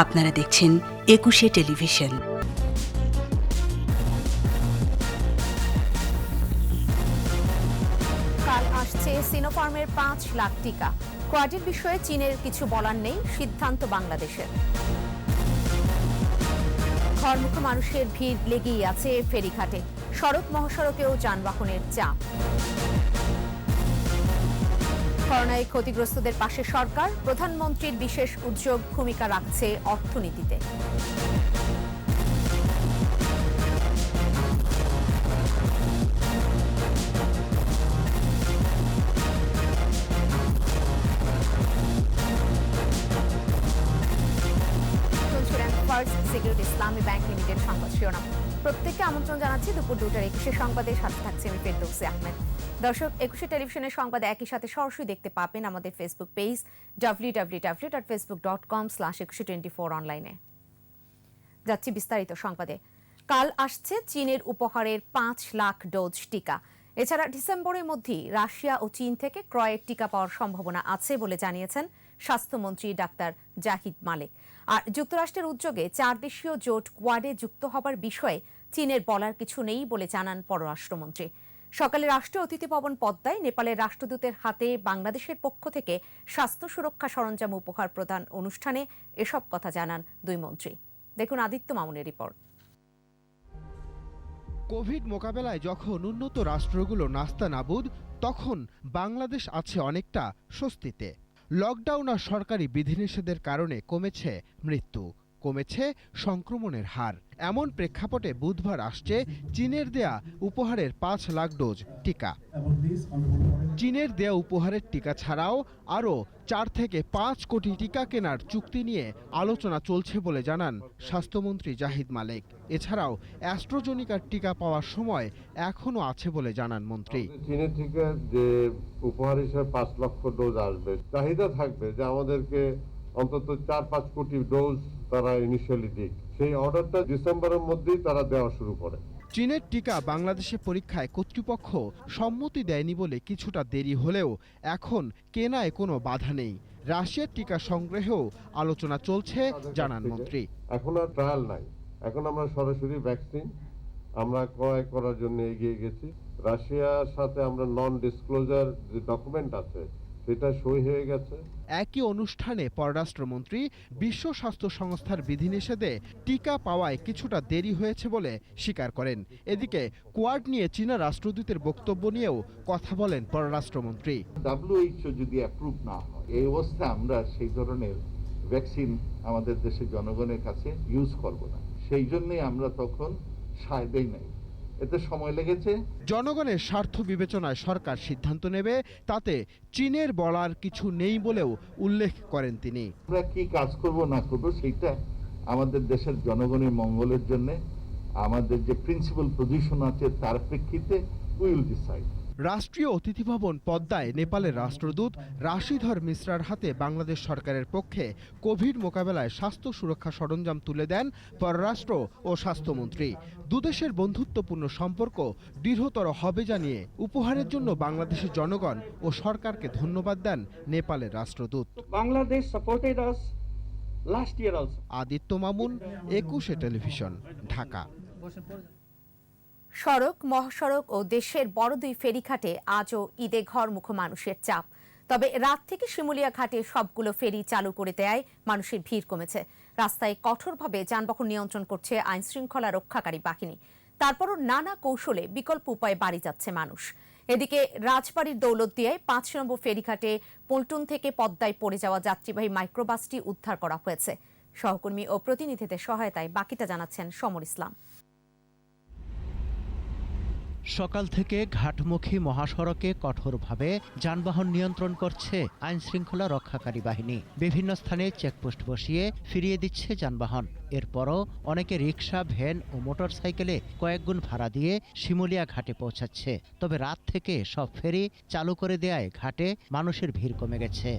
আপনারা দেখছেন একুশে টেলিভিশন। কাল আসছে সিনোফার্মের 5 লাখ টিকা। কোয়াডের বিষয়ে চীনের কিছু বলার নেই, সিদ্ধান্ত বাংলাদেশের। ঘরমুখো মানুষের ভিড় লেগেই আছে ফেরিঘাটে, সড়ক মহাসড়কেও যানবাহনের চাপ। করোনায় ক্ষতিগ্রস্তদের পাশে সরকার, প্রধানমন্ত্রীর বিশেষ উদ্যোগ ভূমিকা রাখছে অর্থনীতিতে। ফার্স্ট সিকিউরিটি ইসলামী ব্যাংক লিমিটেড সংবাদ শিরোনাম। প্রত্যেককে আমন্ত্রণ জানাচ্ছি দুপুর 2টার 21 সংবাদের সাথে থাকছে আমি ফেরদৌসী আহমেদ। দর্শক, একুশে টেলিভিশনের সংবাদ একই সাথে সরাসরি দেখতে পাবেন আমাদের ফেসবুক পেজ www.facebook.com/2124 অনলাইনে। যাচ্ছি বিস্তারিত সংবাদে। কাল আসছে চীনের উপহারের 5 লাখ ডোজ টিকা। এছাড়া ডিসেম্বরের মধ্যেই রাশিয়া ও চীন থেকে ক্রয়ের টিকা পাওয়ার সম্ভাবনা আছে বলে জানিয়েছেন স্বাস্থ্যমন্ত্রী ডাক্তার জাহিদ মালিক। আর যুক্তরাষ্ট্রের উদ্যোগে 4 দেশীয় জোট কোয়াডে যুক্ত হবার বিষয়ে চীনের বলার কিছু নেই বলে জানান পররাষ্ট্রমন্ত্রী। সকালে রাষ্ট্রীয় অতিথি ভবন পদ্মায় নেপালের রাষ্ট্রদূতের হাতে বাংলাদেশের পক্ষ থেকে স্বাস্থ্য সুরক্ষা সরঞ্জাম উপহার প্রদান অনুষ্ঠানে এসব কথা জানান দুই মন্ত্রী। দেখুন আদিত্য মামুনের রিপোর্ট। কোভিড মোকাবেলায় যখন উন্নত রাষ্ট্রগুলো নাস্তানাবুদ, তখন বাংলাদেশ আছে অনেকটা স্বস্তিতে। লকডাউন আর সরকারি বিধিনিষেধের কারণে কমেছে মৃত্যু, কমেছে সংক্রমণের হার। এমন প্রেক্ষাপটে বুধবার আসছে চীনের দেয়া উপহারের 5 লাখ ডোজ টিকা। চীনের দেয়া উপহারের টিকা ছাড়াও আরও 4 থেকে 5 কোটি টিকা কেনার চুক্তি নিয়ে আলোচনা চলছে বলে জানান স্বাস্থ্যমন্ত্রী জাহিদ মালিক। এছাড়াও অ্যাস্ট্রাজেনিকার টিকা পাওয়ার সময় এখনও আছে বলে জানান মন্ত্রী। চীনের টিকা যে উপহার হিসেবে 5 লক্ষ ডোজ আসবে, চাহিদা থাকবে যে আমাদেরকে অন্তত 4-5 কোটি ডোজ তারা ইনিশিয়ালি দিক। সেই অর্ডারটা ডিসেম্বরের মধ্যেই তারা দেওয়া শুরু করে। চীনের টিকা বাংলাদেশে পরীক্ষায় কর্তৃপক্ষ সম্মতি দেয়নি বলে কিছুটা দেরি হলেও এখন কেনায় কোনো বাধা নেই। রাশিয়ার টিকা সংগ্রহেও আলোচনা চলছে জানান মন্ত্রী। এখন আর ট্রায়াল নাই, এখন আমরা সরাসরি ভ্যাকসিন আমরা ক্রয় করার জন্য এগিয়ে গেছি। রাশিয়ার সাথে আমরা নন ডিসক্লোজার যে ডকুমেন্ট আছে সেটা সই হয়ে গেছে। একই অনুষ্ঠানে পররাষ্ট্রমন্ত্রী বিশ্ব স্বাস্থ্য সংস্থার বিধিনিষেধে টিকা পাওয়ায় কিছুটা দেরি হয়েছে বলে স্বীকার করেন। এদিকে কোয়াড নিয়ে চীনা রাষ্ট্রদূতের বক্তব্য নিয়েও কথা বলেন পররাষ্ট্রমন্ত্রী। WHO যদি অ্যাপ্রুভ না হয়, এই অবস্থায় আমরা সেই ধরনের ভ্যাকসিন আমাদের দেশের জনগণের কাছে ইউজ করব না। সেই জন্যই আমরা তখন সায় দেই নাই, এতে সময় লেগেছে। জনগণের স্বার্থ বিবেচনায় সরকার সিদ্ধান্ত নেবে, তাতে চীনের বলার কিছু নেই বলেও উল্লেখ করেন তিনি। আমরা কি কাজ করব না করব সেটা আমাদের দেশের জনগণের মঙ্গলের জন্য আমাদের যে প্রিন্সিপাল পজিশন আছে তার প্রেক্ষিতে উইল ডিসাইড। রাষ্ট্রীয় অতিথি ভবন পদ্মায় নেপালের রাষ্ট্রদূত রাশিধর মিশ্রার হাতে বাংলাদেশ সরকারের পক্ষে কোভিড মোকাবেলায় স্বাস্থ্য সুরক্ষা সরঞ্জাম তুলে দেন পররাষ্ট্র ও স্বাস্থ্যমন্ত্রী। দুদেশের বন্ধুত্বপূর্ণ সম্পর্ক দৃঢ়তর হবে জানিয়ে উপহারের জন্য বাংলাদেশের জনগণ ও সরকারকে ধন্যবাদ দেন নেপালের রাষ্ট্রদূত। Bangladesh supported us last year also. Aditya Mamun, Ekushey television, Dhaka. সড়ক মহাসড়ক ও দেশের বড় দুই ফেরিঘাটে আজও ঈদে ঘরমুখো মানুষের চাপ। তবে রাত থেকে শিমুলিয়া ঘাটে সবগুলো ফেরি চালু করে দেয় মানুষের ভিড় কমেছে। রাস্তায় কঠোরভাবে যানবাহন নিয়ন্ত্রণ করছে আইন শৃঙ্খলা রক্ষাকারী বাহিনী। তারপরও নানা কৌশলে বিকল্প উপায়ে বাড়ি যাচ্ছে মানুষ। এদিকে রাজবাড়ির দৌলতদিয়ায় 5 নম্বর ফেরিঘাটে পল্টন থেকে পদ্মায় পড়ে যাওয়া যাত্রীবাহী মাইক্রোবাসটি উদ্ধার করা হয়েছে। সহকর্মী ও প্রতিনিধিদের সহায়তায় বাকিটা জানাচ্ছেন সমর ইসলাম। সকাল থেকে ঘাটমুখী মহাসড়কে কঠোরভাবে যানবাহন নিয়ন্ত্রণ করছে আইন শৃঙ্খলা রক্ষাকারী বাহিনী। বিভিন্ন স্থানে চেকপোস্ট বসিয়ে ফিরিয়ে দিচ্ছে যানবাহন। এরপরও অনেকে রিকশা, ভ্যান ও মোটরসাইকেলে কয়েকগুণ ভাড়া দিয়ে শিমুলিয়া ঘাটে পৌঁছাচ্ছে। তবে রাত থেকে সব ফেরি চালু করে দেয়ায় ঘাটে মানুষের ভিড় কমে গেছে।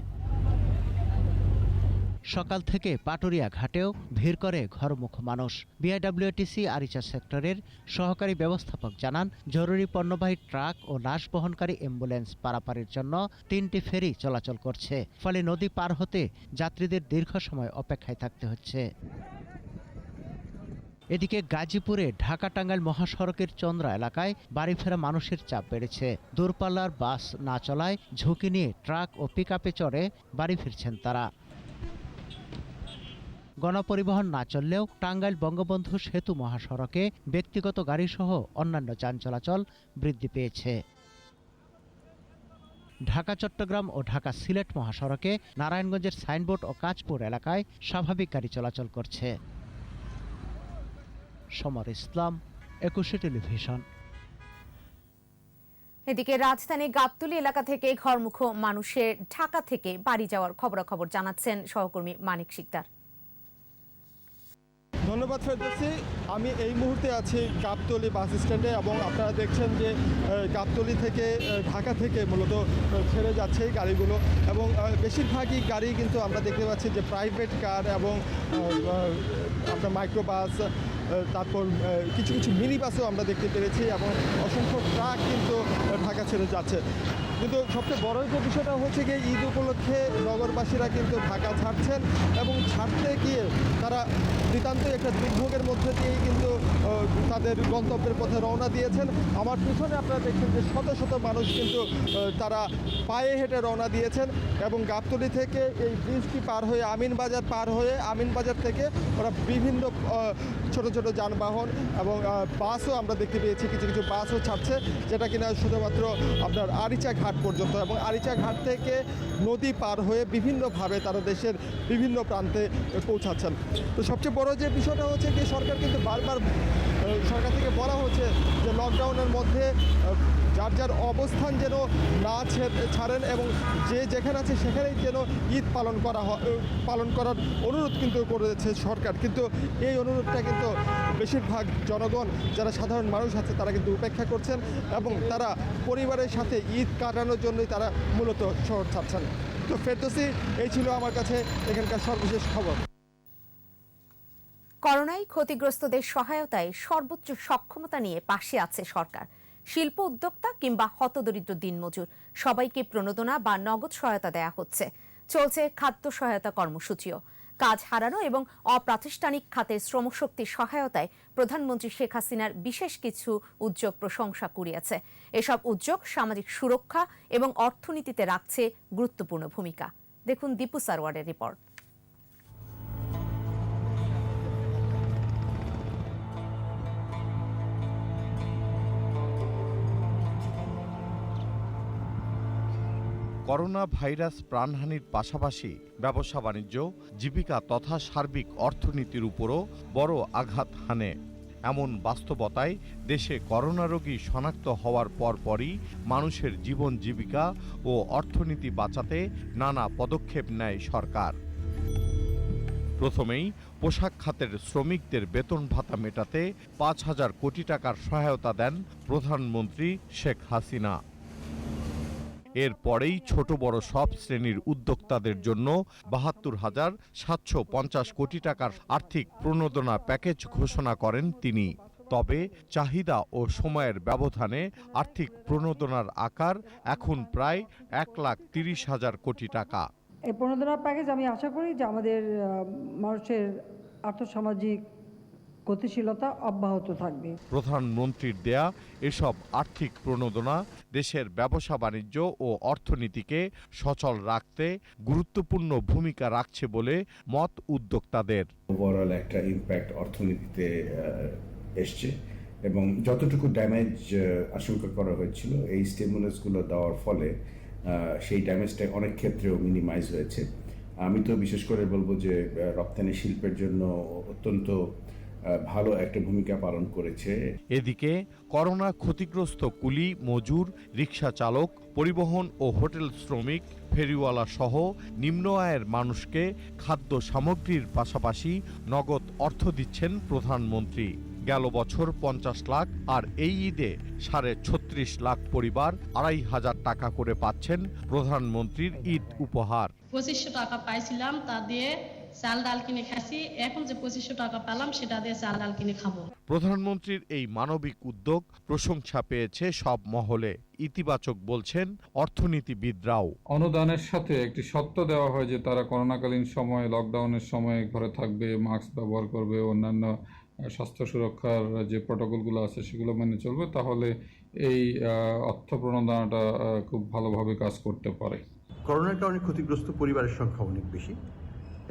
সকাল থেকে পাটুরিয়া ঘাটেও ভিড় করে ঘরমুখ মানুষ। বিআইডব্লিউটিসি আরিচা সেক্টরের সহকারী ব্যবস্থাপক জানান, জরুরি পণ্যবাহী ট্রাক ও লাশ বহনকারী অ্যাম্বুলেন্স পারাপারের জন্য 3টি ফেরি চলাচল করছে, ফলে নদী পার হতে যাত্রীদের দীর্ঘ সময় অপেক্ষায় থাকতে হচ্ছে। এদিকে গাজীপুরে ঢাকা-টাঙ্গাইল মহাসড়কের চন্দ্রা এলাকায় বাড়ি ফেরা মানুষের চাপ বেড়েছে। দূরপাল্লার বাস না চলায় ঝুঁকি নিয়ে ট্রাক ও পিকআপে চড়ে বাড়ি ফিরছেন তারা। গণপরিবহন না চললেও টাঙ্গাইল বঙ্গবন্ধু সেতু মহাসড়কে ব্যক্তিগত গাড়িসহ অন্যান্য যান চলাচল বৃদ্ধি পেয়েছে। ঢাকা-চট্টগ্রাম ও ঢাকা-সিলেট মহাসড়কে নারায়ণগঞ্জের সাইনবোর্ড ও কাঁচপুর এলাকায় স্বাভাবিক গাড়ি চলাচল করছে। সমর ইসলাম, একুশে টেলিভিশন। এদিকে রাজধানী গাবতলী এলাকা থেকে ঘরমুখ মানুষের ঢাকা থেকে বাড়ি যাওয়ার খবরাখবর জানাচ্ছেন সহকর্মী মানিক শিকদার। ধন্যবাদ ফেরদৌসী। আমি এই মুহূর্তে আছি গাবতলী বাস স্ট্যান্ডে এবং আপনারা দেখছেন যে গাবতলী থেকে ঢাকা থেকে মূলত ছেড়ে যাচ্ছে এই গাড়িগুলো এবং বেশিরভাগই গাড়ি কিন্তু আমরা দেখতে পাচ্ছি যে প্রাইভেট কার এবং আপনার মাইক্রোবাস, তারপর কিছু কিছু মিনি বাসও আমরা দেখতে পেরেছি এবং অসংখ্য ট্রাক কিন্তু ঢাকা ছেড়ে যাচ্ছে। কিন্তু সবচেয়ে বড় যে বিষয়টা হচ্ছে গিয়ে ঈদ উপলক্ষে নগরবাসীরা কিন্তু ঢাকা ছাড়ছেন এবং ছাড়তে গিয়ে তারা নিতান্তই একটা দুর্ভোগের মধ্যে দিয়েই কিন্তু তাদের গন্তব্যের পথে রওনা দিয়েছেন। আমার পিছনে আপনারা দেখছেন যে শত শত মানুষ কিন্তু তারা পায়ে হেঁটে রওনা দিয়েছেন এবং গাবতলী থেকে এই ব্রিজটি পার হয়ে আমিনবাজার পার হয়ে আমিনবাজার থেকে ওরা বিভিন্ন ছোট ছোট যানবাহন এবং বাসও আমরা দেখতে পেয়েছি, কিছু কিছু বাসও ছাড়ছে, যেটা কিনা শুধুমাত্র আপনার আরিচা ঘাট পর্যন্ত এবং আরিচা ঘাট থেকে নদী পার হয়ে বিভিন্নভাবে তারা দেশের বিভিন্ন প্রান্তে পৌঁছাচ্ছেন। তো সবচেয়ে বড় যে বিষয়টা হচ্ছে কি, সরকার কিন্তু বারবার সরকার থেকে বলা হচ্ছে যে লকডাউনের মধ্যে যার যার অবস্থান যেন না ছাড়েন এবং যে যেখানে আছে সেখানেই যেন ঈদ পালন করার অনুরোধ কিন্তু করেছে সরকার। কিন্তু এই অনুরোধটা কিন্তু বেশিরভাগ জনগণ, যারা সাধারণ মানুষ আছে, তারা কিন্তু উপেক্ষা করছেন এবং তারা পরিবারের সাথে ঈদ কাটানোর জন্যই তারা মূলত শহর ছাড়ছেন। তো ফেরদৌসী, এই ছিল আমার কাছে এখানকার সর্বশেষ খবর। করোনায় ক্ষতিগ্রস্তদের সহায়তায় সর্বোচ্চ সক্ষমতা নিয়ে পাশে আছে সরকার। শিল্প উদ্যোক্তা কিংবা হতদরিদ্র দিনমজুর সবাইকে প্রণোদনা বা নগদ সহায়তা দেয়া হচ্ছে। চলছে খাদ্য সহায়তা কর্মসূচিও। কাজ হারানো এবং অপ্রাতিষ্ঠানিক খাতের শ্রমশক্তির সহায়তায় প্রধানমন্ত্রী শেখ হাসিনার বিশেষ কিছু উদ্যোগ প্রশংসা কুড়িয়েছে। এসব উদ্যোগ সামাজিক সুরক্ষা এবং অর্থনীতিতে রাখছে গুরুত্বপূর্ণ ভূমিকা। দেখুন দীপু সারওয়ারের রিপোর্ট। করোনা ভাইরাস প্রাণহানির পাশাপাশি ব্যবসা বাণিজ্য, জীবিকা তথা সার্বিক অর্থনীতির উপরও বড় আঘাত হানে। এমন বাস্তবতায় দেশে করোনা রোগী শনাক্ত হওয়ার পরপরই মানুষের জীবন জীবিকা ও অর্থনীতি বাঁচাতে নানা পদক্ষেপ নেয় সরকার। প্রথমেই পোশাক খাতের শ্রমিকদের বেতন ভাতা মেটাতে 5,000 কোটি টাকার সহায়তা দেন প্রধানমন্ত্রী শেখ হাসিনা। এরপরেই ছোট বড় সব শ্রেণীর উদ্যোক্তাদের জন্য 72,750 কোটি টাকার আর্থিক প্রণোদনা প্যাকেজ ঘোষণা করেন তিনি। তবে চাহিদা ও সময়ের ব্যবধানে আর্থিক প্রণোদনার আকার এখন প্রায় 1,30,000 কোটি টাকা। এই প্রণোদনা প্যাকেজ আমি আশা করি যে আমাদের মানুষের আর্থসামাজিক গতিশীলতা অব্যাহত থাকবে। প্রধানমন্ত্রীর দেয়া এসব আর্থিক প্রণোদনা দেশের ব্যবসা বাণিজ্য ও অর্থনীতিকে সচল রাখতে গুরুত্বপূর্ণ ভূমিকা রাখছে বলে মত উদ্যোক্তাদের। ওভারঅল একটা ইমপ্যাক্ট অর্থনীতিতে এসছে এবং যতটুকু ড্যামেজ আশঙ্কা করা হয়েছিল এই স্টিমুলাসগুলো দেওয়ার ফলে সেই ড্যামেজটা অনেক ক্ষেত্রেও মিনিমাইজ হয়েছে। আমি তো বিশেষ করে বলবো যে রপ্তানি শিল্পের জন্য অত্যন্ত ভালো একটা ভূমিকা পালন করেছে। এদিকে করোনা ক্ষতিগ্রস্ত কুলি, মজুর, রিক্সা চালক, পরিবহন ও হোটেল শ্রমিক, ফেরিওয়ালা সহ নিম্ন আয়ের মানুষকে খাদ্য সামগ্রীর পাশাপাশি নগদ অর্থ দিচ্ছেন প্রধানমন্ত্রী। গেল বছর 50 লাখ, আর এই ঈদে 36.5 লাখ পরিবার 2,500 টাকা করে পাচ্ছেন প্রধানমন্ত্রীর ঈদ উপহার। 2500 টাকা পাইছিলাম, তা দিয়ে চাল ডাল কিনে খাচ্ছি। এখন যে 2500 টাকা পেলাম সেটা দিয়ে চাল ডাল কিনে খাবো। প্রধানমন্ত্রীর এই মানবিক উদ্যোগ প্রশংসা পেয়েছে সব মহলে। ইতিবাচক বলছেন অর্থনীতিবিদরাও। অনুদানের সাথে একটি শর্ত দেওয়া হয় যে তারা করোনাকালীন সময়ে, লকডাউনের সময় ঘরে থাকবে, মাস্ক ব্যবহার করবে, অন্যান্য স্বাস্থ্য সুরক্ষার যে প্রটোকলগুলো আছে সেগুলো মেনে চলবে, তাহলে এই অর্থ প্রণোদনাটা খুব ভালোভাবে কাজ করতে পারে। করোনার কারণে ক্ষতিগ্রস্ত পরিবারের সংখ্যা অনেক বেশি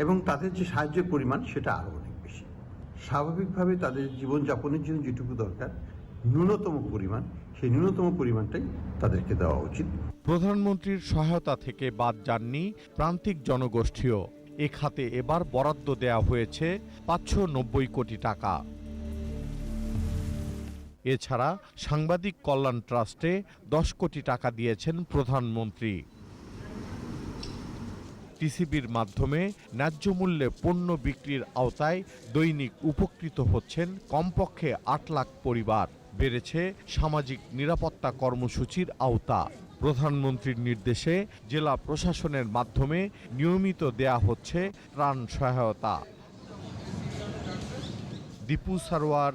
এবং তাদের যে সাহায্যের পরিমাণ সেটা আরও অনেক বেশি। স্বাভাবিকভাবে তাদের জীবনযাপনের জন্য যেটুকু দরকার ন্যূনতম পরিমাণ, সেই ন্যূনতম পরিমাণটাই তাদেরকে দেওয়া উচিত। প্রধানমন্ত্রীর সহায়তা থেকে বাদ যাননি প্রান্তিক জনগোষ্ঠীও। এ খাতে এবার বরাদ্দ দেয়া হয়েছে 590 কোটি টাকা। এছাড়া সাংবাদিক কল্যাণ ট্রাস্টে 10 কোটি টাকা দিয়েছেন প্রধানমন্ত্রী। টিসিবির মাধ্যমে ন্যায্য মূল্যে পণ্য বিক্রির আওতায় দৈনিক উপকৃত হচ্ছেন কমপক্ষে 8 লাখ পরিবার। বেড়েছে সামাজিক নিরাপত্তা কর্মসূচির আওতা। প্রধানমন্ত্রীর নির্দেশে জেলা প্রশাসনের মাধ্যমে নিয়মিত দেয়া হচ্ছে ত্রাণ সহায়তা। দীপু সারোয়ার,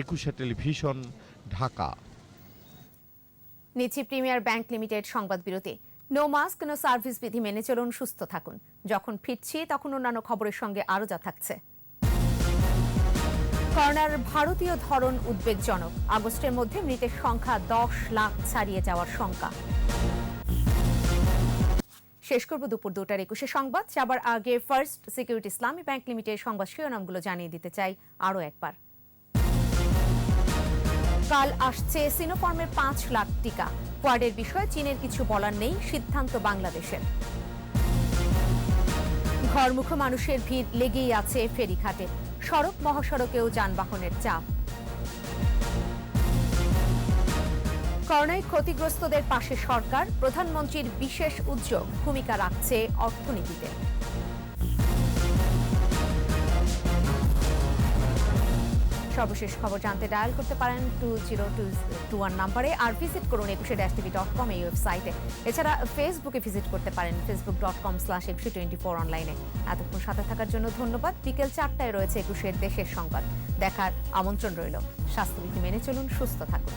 একুশে টেলিভিশন, ঢাকা। নিচ্ছি প্রিমিয়ার ব্যাংক লিমিটেড সংবাদ বিরতি। নো মাস্ক নো সার্ভিস বিধি মেনে চলুন, সুস্থ থাকুন। যখন ফিরছি তখন অন্যান্য খবরের সঙ্গে আরও যা থাকছে। করোনার ভারতীয় ধরন উদ্বেগজনক। আগস্টের মধ্যে মৃতের সংখ্যা 10 লাখ ছাড়িয়ে যাওয়ার শঙ্কা। শেষ করব দুপুর 2টার 21 সংবাদ। যাবার আগে ফার্স্ট সিকিউরিটি ইসলামী ব্যাংক লিমিটেড সংবাদ শিরোনামগুলো জানিয়ে দিতে চাই আরও একবার। কাল আসছে সিনোফার্মের 5 লাখ টিকা। কোয়াডের বিষয়ে চীনের কিছু বলার নেই, সিদ্ধান্ত বাংলাদেশের। ঘরমুখো মানুষের ভিড় লেগেই আছে ফেরিঘাটে। সড়ক মহাসড়কেও যানবাহনের চাপ। করোনায় ক্ষতিগ্রস্তদের পাশে সরকার, প্রধানমন্ত্রীর বিশেষ উদ্যোগ ভূমিকা রাখছে অর্থনীতিতে। সর্বশেষ খবর জানতে ডায়াল করতে পারেন 20221 নম্বরে, আর ভিজিট করুন ekushe-tv.com এই ওয়েবসাইটে। এছাড়া ফেসবুকে ভিজিট করতে পারেন facebook.com/ekushe24 অনলাইনে। এতক্ষণ সাথে থাকার জন্য ধন্যবাদ। বিকেল 4টায় রয়েছে একুশের দেশের সংবাদ দেখার আমন্ত্রণ রইল। স্বাস্থ্যবিধি মেনে চলুন, সুস্থ থাকুন।